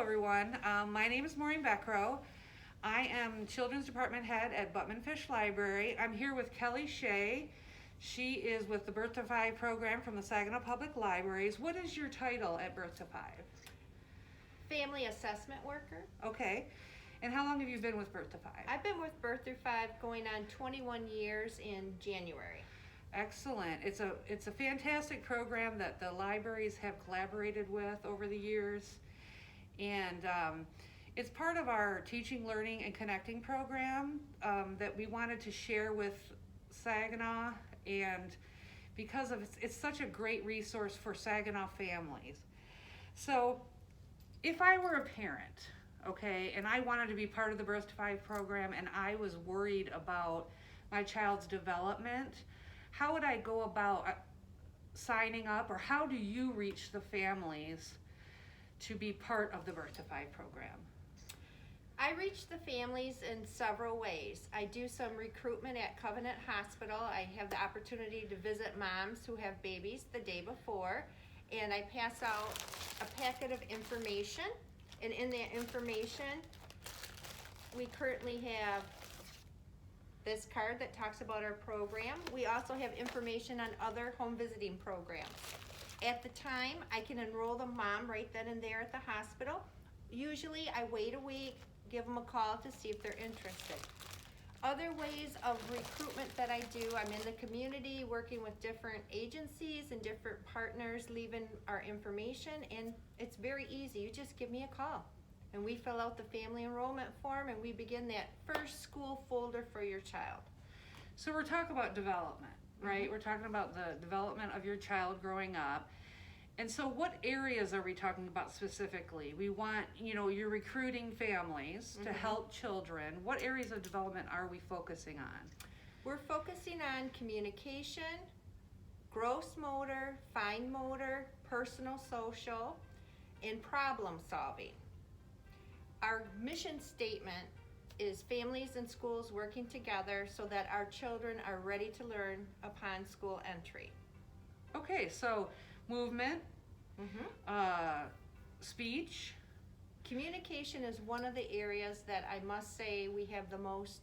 everyone. My name is Maureen Beckrow. I am Children's Department Head at Butman-Fish Library. I'm here with Kelly Shay. She is with the Birth to Five program from the Saginaw Public Libraries. What is your title at Birth to Five? Family assessment worker. Okay. And how long have you been with Birth to Five? I've been with Birth Through Five going on 21 years in January. Excellent. It's a fantastic program that the libraries have collaborated with over the years. And it's part of our teaching, learning, and connecting program that we wanted to share with Saginaw, and because of it's such a great resource for Saginaw families. So if I were a parent, okay, and I wanted to be part of the Birth to Five program and I was worried about my child's development, how would I go about signing up, or how do you reach the families to be part of the Birth to Five program? I reach the families in several ways. I do some recruitment at Covenant Hospital. I have the opportunity to visit moms who have babies the day before, and I pass out a packet of information, and in that information we currently have this card that talks about our program. We also have information on other home visiting programs. At the time, I can enroll the mom right then and there at the hospital. Usually I wait a week, give them a call to see if they're interested. Other ways of recruitment that I do, I'm in the community working with different agencies and different partners leaving our information, and it's very easy. You just give me a call and we fill out the family enrollment form and we begin that first school folder for your child. So we're talking about development, right? Mm-hmm. We're talking about the development of your child growing up. And so what areas are we talking about specifically? We want, you're recruiting families to help children. What areas of development are we focusing on? We're focusing on communication, gross motor, fine motor, personal social, and problem solving. Our mission statement is families and schools working together so that our children are ready to learn upon school entry. Okay, so movement, speech. Communication is one of the areas that I must say we have the most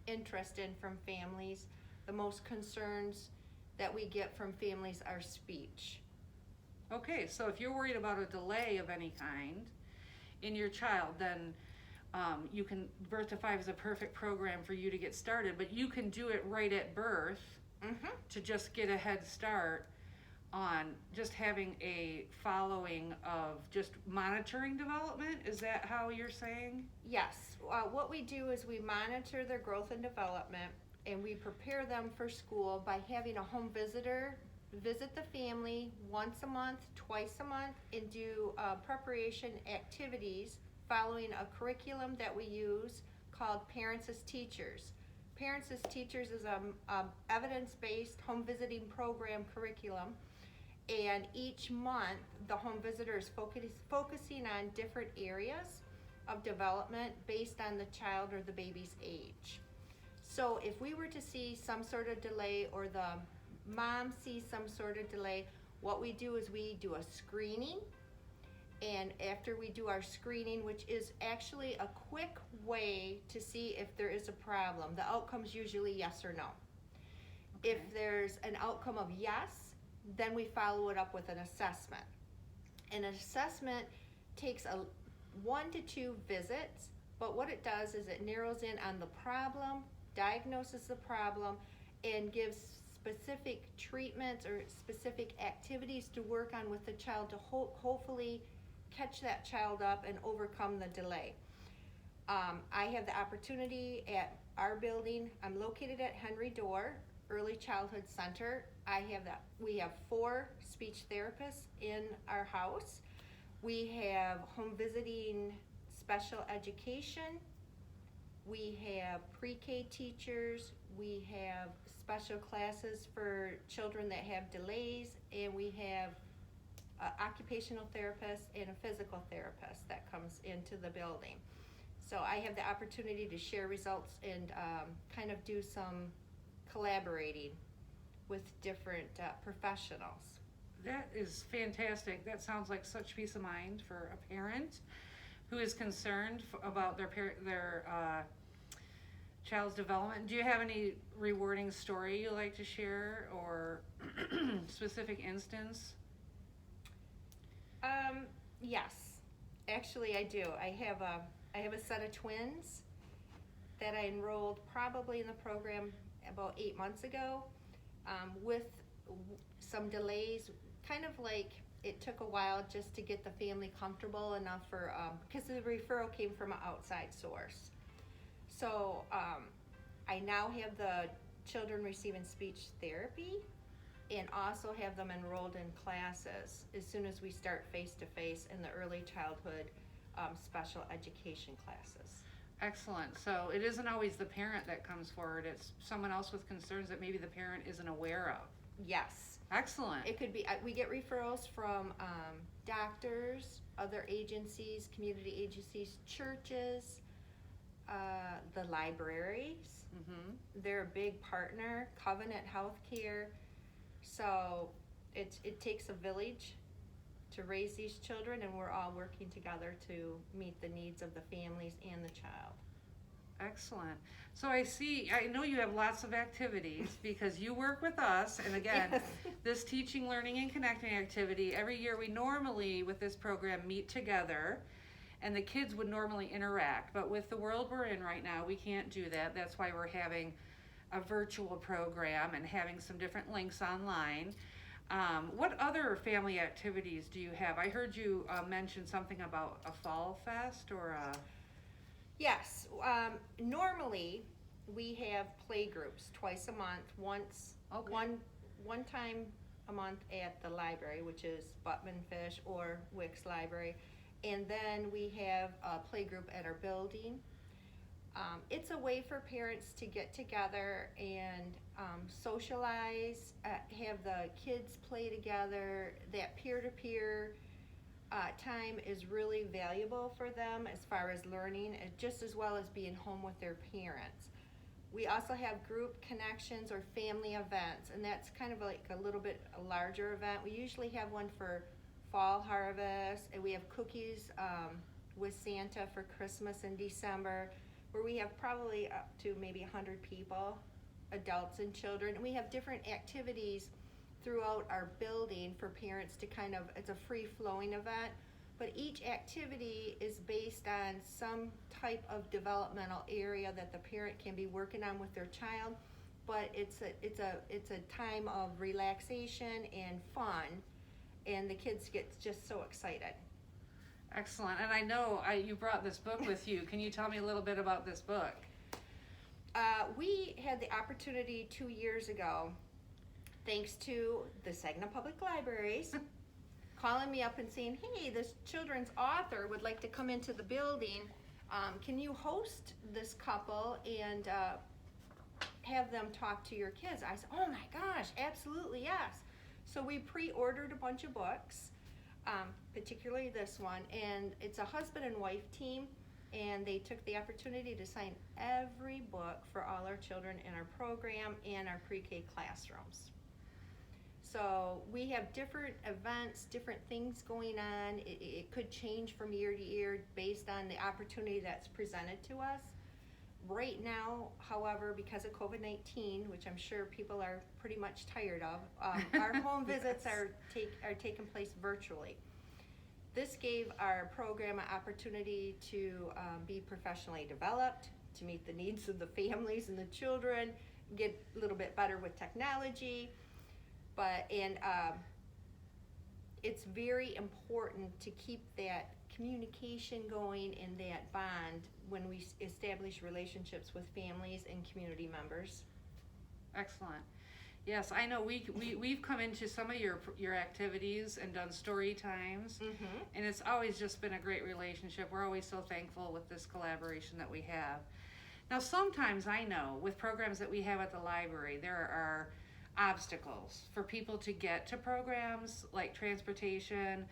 interest in from families. The most concerns that we get from families are speech. Okay, so if you're worried about a delay of any kind in your child, then Birth to Five is a perfect program for you to get started, but you can do it right at birth to just get a head start on just having a following of just monitoring development. Is that how you're saying? Yes. What we do is we monitor their growth and development, and we prepare them for school by having a home visitor visit the family once a month, twice a month, and do preparation activities following a curriculum that we use called Parents as Teachers. Parents as Teachers is a evidence-based home visiting program curriculum, and each month the home visitor is focusing on different areas of development based on the child or the baby's age. So if we were to see some sort of delay, or the mom sees some sort of delay, what we do is we do a screening, and after we do our screening, which is actually a quick way to see if there is a problem, the outcome's usually yes or no. Okay. If there's an outcome of yes, then we follow it up with an assessment. And an assessment takes 1 to 2 visits, but what it does is it narrows in on the problem, diagnoses the problem, and gives specific treatments or specific activities to work on with the child to hopefully catch that child up and overcome the delay. I have the opportunity at our building. I'm located at Henry Dorr Early Childhood Center. We have 4 speech therapists in our house. We have home visiting special education. We have pre-K teachers. We have special classes for children that have delays, and we have an occupational therapist and a physical therapist that comes into the building. So I have the opportunity to share results and kind of do some collaborating with different professionals. That is fantastic. That sounds like such peace of mind for a parent. who is concerned about their child's development. Do you have any rewarding story you'd like to share, or specific instance? Yes, actually I do. I have a set of twins that I enrolled probably in the program about 8 months ago, with some delays, kind of like it took a while just to get the family comfortable enough for, because the referral came from an outside source. So I now have the children receiving speech therapy and also have them enrolled in classes as soon as we start face-to-face in the early childhood special education classes. Excellent. So it isn't always the parent that comes forward, it's someone else with concerns that maybe the parent isn't aware of. Yes. Excellent. It could be, we get referrals from doctors, other agencies, community agencies, churches, the libraries. Mm-hmm. They're a big partner, Covenant Healthcare. So it takes a village to raise these children, and we're all working together to meet the needs of the families and the child. Excellent. So I know you have lots of activities because you work with us, and again, Yes. this teaching, learning, and connecting activity, every year we normally, with this program, meet together, and the kids would normally interact, but with the world we're in right now, we can't do that. That's why we're having a virtual program and having some different links online. What other family activities do you have? I heard you mention something about a fall fest or a... Yes, normally we have play groups twice a month, Okay. one time a month at the library, which is Butman-Fish or Wicks Library, and then we have a play group at our building. It's a way for parents to get together and socialize, have the kids play together. That peer-to-peer time is really valuable for them as far as learning, just as well as being home with their parents. We also have group connections or family events, and that's kind of like a little bit a larger event. We usually have one for fall harvest, and we have cookies with Santa for Christmas in December, where we have probably up to maybe 100 people, adults and children. And we have different activities throughout our building for parents to kind of, it's a free-flowing event, but each activity is based on some type of developmental area that the parent can be working on with their child, but it's a time of relaxation and fun, and the kids get just so excited. Excellent. And I know you brought this book with you. Can you tell me a little bit about this book? We had the opportunity 2 years ago, thanks to the Saginaw Public Libraries, calling me up and saying, hey, this children's author would like to come into the building. Can you host this couple and have them talk to your kids? I said, oh my gosh, absolutely, yes. So we pre-ordered a bunch of books, particularly this one, and it's a husband and wife team, and they took the opportunity to sign every book for all our children in our program and our pre-K classrooms. So we have different events, different things going on. It could change from year to year based on the opportunity that's presented to us. Right now, however, because of COVID-19, which I'm sure people are pretty much tired of, our home visits are taking place virtually. This gave our program an opportunity to be professionally developed, to meet the needs of the families and the children, get a little bit better with technology. It's very important to keep that communication going and that bond when we establish relationships with families and community members. Excellent. Yes, I know we've come into some of your activities and done story times, and it's always just been a great relationship. We're always so thankful with this collaboration that we have. Now, sometimes I know with programs that we have at the library, there are obstacles for people to get to programs like transportation.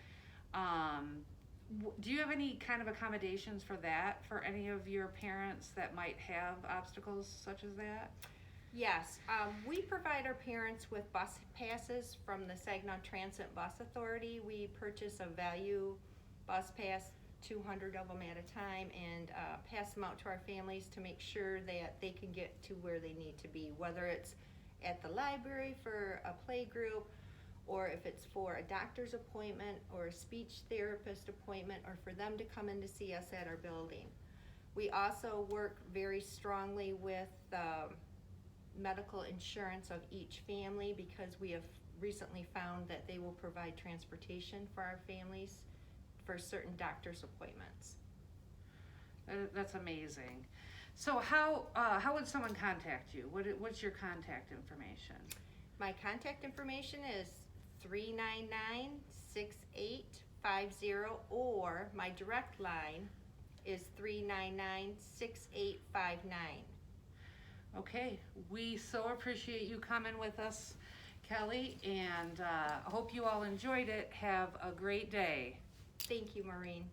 Do you have any kind of accommodations for that, for any of your parents that might have obstacles such as that? Yes, we provide our parents with bus passes from the Saginaw Transit Bus Authority. We purchase a value bus pass 200 of them at a time, and pass them out to our families to make sure that they can get to where they need to be, whether it's at the library for a play group, or if it's for a doctor's appointment or a speech therapist appointment, or for them to come in to see us at our building. We also work very strongly with medical insurance of each family, because we have recently found that they will provide transportation for our families for certain doctor's appointments. That's amazing. So how would someone contact you? What's your contact information? My contact information is 399-6850, or my direct line is 399-6859. Okay, we so appreciate you coming with us, Kelly, and I hope you all enjoyed it. Have a great day. Thank you, Maureen.